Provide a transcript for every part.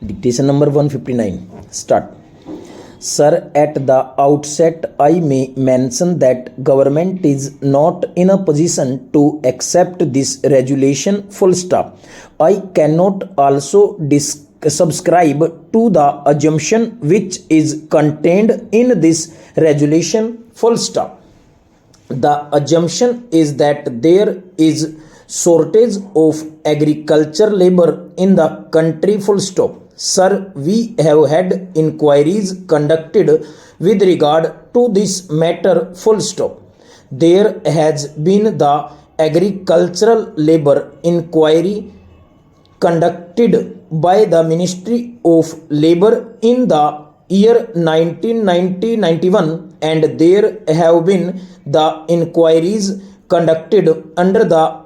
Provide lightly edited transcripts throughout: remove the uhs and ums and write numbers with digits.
Dictation number 159. Start. Sir, at the outset, I may mention that government is not in a position to accept this resolution full stop. I cannot also subscribe to the assumption which is contained in this resolution full stop. The assumption is that there is shortage of agriculture labor in the country full stop. Sir, we have had inquiries conducted with regard to this matter full stop. There has been the agricultural labor inquiry conducted by the Ministry of Labor in the year 1990-91, and there have been the inquiries conducted under the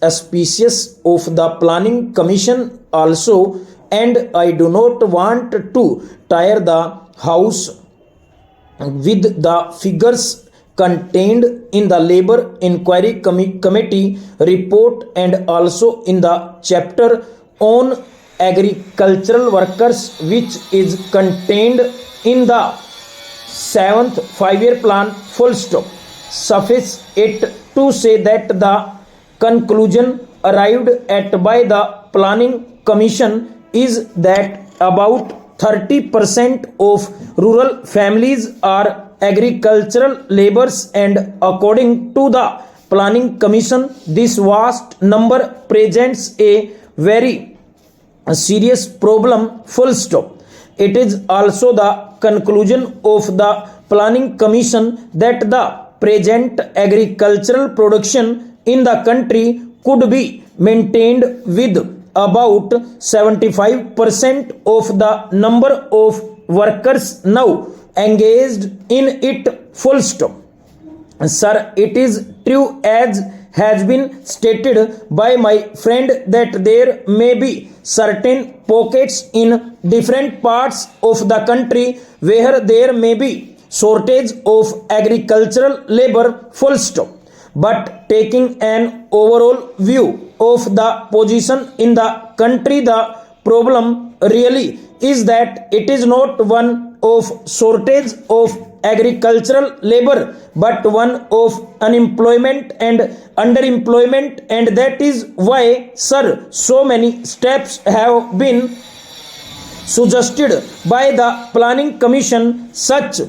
auspices of the Planning Commission also, and I do not want to tire the House with the figures contained in the Labor Inquiry Committee report and also in the chapter on agricultural workers which is contained in the 7th 5-year plan full stop. Suffice it to say that the conclusion arrived at by the Planning Commission is that about 30% of rural families are agricultural laborers, and according to the Planning Commission, this vast number presents a very serious problem full stop. It is also the conclusion of the Planning Commission that the present agricultural production in the country could be maintained with about 75% of the number of workers now engaged in it full stop. Sir, it is true, as has been stated by my friend, that there may be certain pockets in different parts of the country where there may be shortage of agricultural labor full stop. But taking an overall view of the position in the country, the problem really is that it is not one of shortage of agricultural labor, but one of unemployment and underemployment, and that is why, sir, so many steps have been suggested by the Planning Commission, such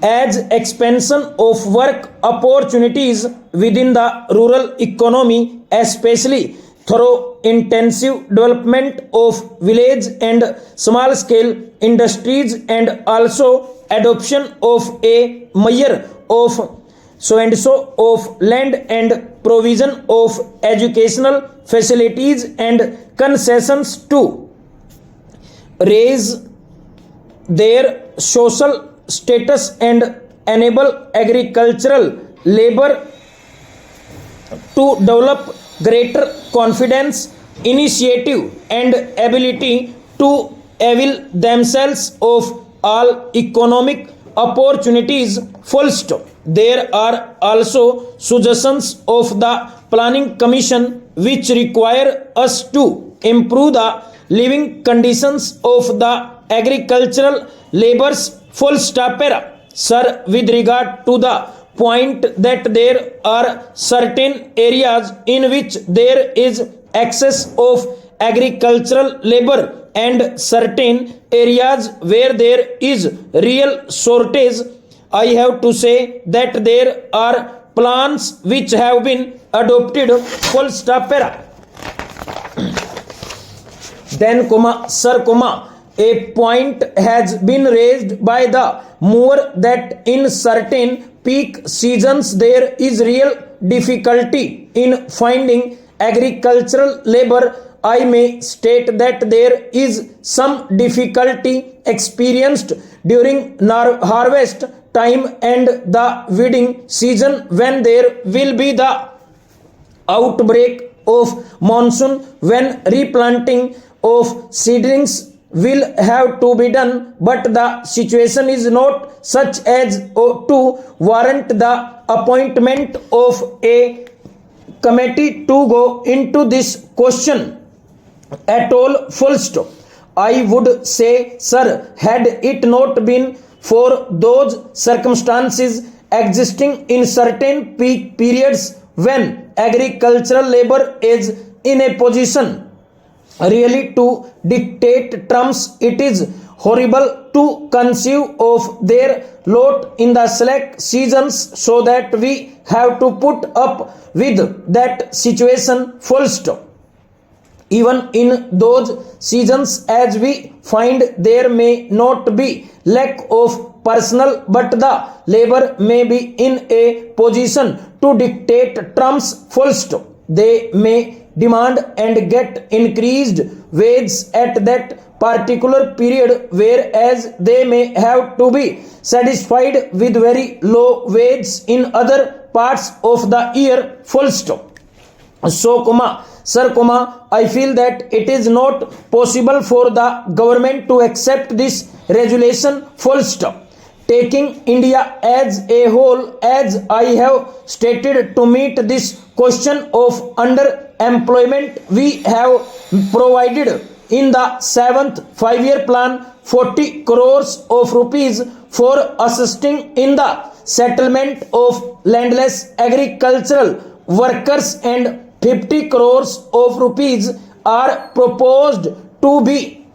as expansion of work opportunities within the rural economy, especially through intensive development of village and small scale industries, and also adoption of a measure of so and so of land and provision of educational facilities and concessions to raise their social status and enable agricultural labor to develop greater confidence, initiative, and ability to avail themselves of all economic opportunities full stop. There are also suggestions of the Planning Commission which require us to improve the living conditions of the agricultural laborers full stop. Sir, with regard to the point that there are certain areas in which there is excess of agricultural labor and certain areas where there is real shortage, I have to say that there are plans which have been adopted full stop. Then sir, a point has been raised by the mover that in certain peak seasons there is real difficulty in finding agricultural labor. I may state that there is some difficulty experienced during harvest time and the weeding season, when there will be the outbreak of monsoon, when replanting of seedlings will have to be done, but the situation is not such as to warrant the appointment of a committee to go into this question at all full stop. I would say, sir, had it not been for those circumstances existing in certain peak periods when agricultural labor is in a position really to dictate terms, it is horrible to conceive of their lot in the slack seasons, so that we have to put up with that situation full stop. Even in those seasons, as we find, there may not be lack of personnel, but the labor may be in a position to dictate terms full stop. They may demand and get increased wages at that particular period, whereas they may have to be satisfied with very low wages in other parts of the year full stop. So, sir, I feel that it is not possible for the government to accept this resolution full stop. Taking India as a whole, as I have stated, to meet this question of underemployment, we have provided in the 7th 5-year plan 40 crores of rupees for assisting in the settlement of landless agricultural workers, and 50 crores of rupees are proposed to be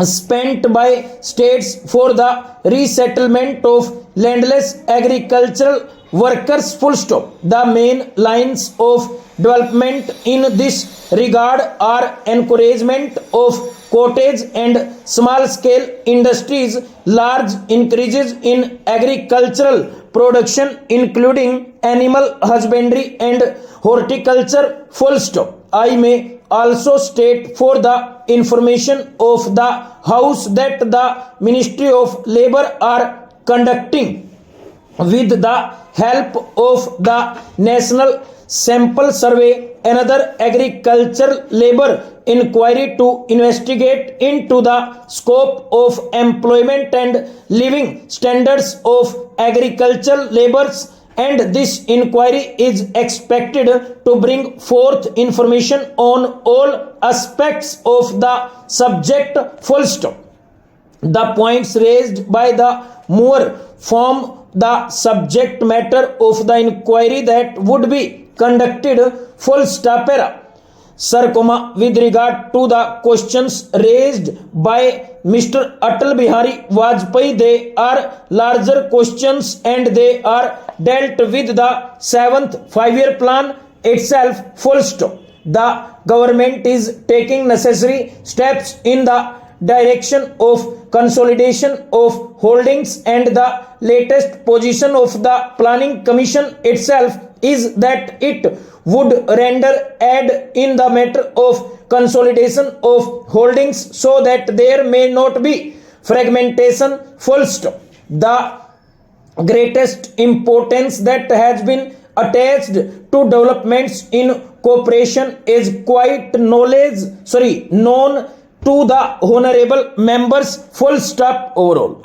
spent by states for the resettlement of landless agricultural workers full stop. The main lines of development in this regard are encouragement of cottage and small scale industries, large increases in agricultural production including animal husbandry and horticulture full stop. I may also state for the information of the House that the Ministry of Labour are conducting, with the help of the National Sample Survey, another agricultural labor inquiry to investigate into the scope of employment and living standards of agricultural laborers, and this inquiry is expected to bring forth information on all aspects of the subject full stop. The points raised by the mover form the subject matter of the inquiry that would be conducted full stop. Sir, with regard to the questions raised by Mr. Atal Bihari Vajpayee, they are larger questions and they are dealt with the 7th 5-year plan itself full stop. The government is taking necessary steps in the direction of consolidation of holdings, and the latest position of the Planning Commission itself is that it would render aid in the matter of consolidation of holdings, so that there may not be fragmentation full stop. The greatest importance that has been attached to developments in cooperation is quite known to the honorable members full stop overall.